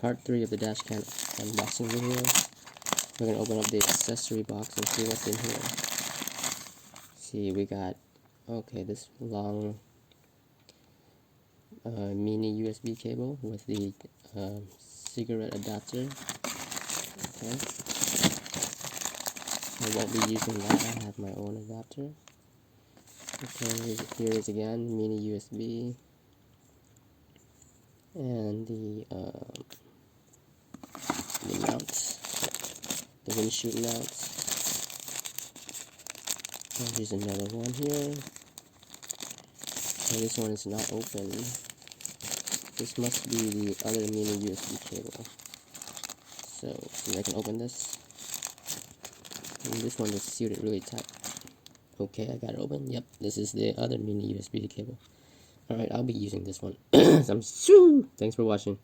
part 3 of the dashcam unboxing video. We're gonna open up the accessory box and see what's in here. See, we got this long mini USB cable with the cigarette adapter. Okay, I won't be using that. I have my own adapter. Okay, here is again mini USB and the mounts, the windshield mounts. And here's another one here. And this one is not open. This must be the other mini USB cable. So I can open this. And this one is sealed really tight. Okay, I got it open. Yep, this is the other mini USB cable. Alright, I'll be using this one. Thanks for watching.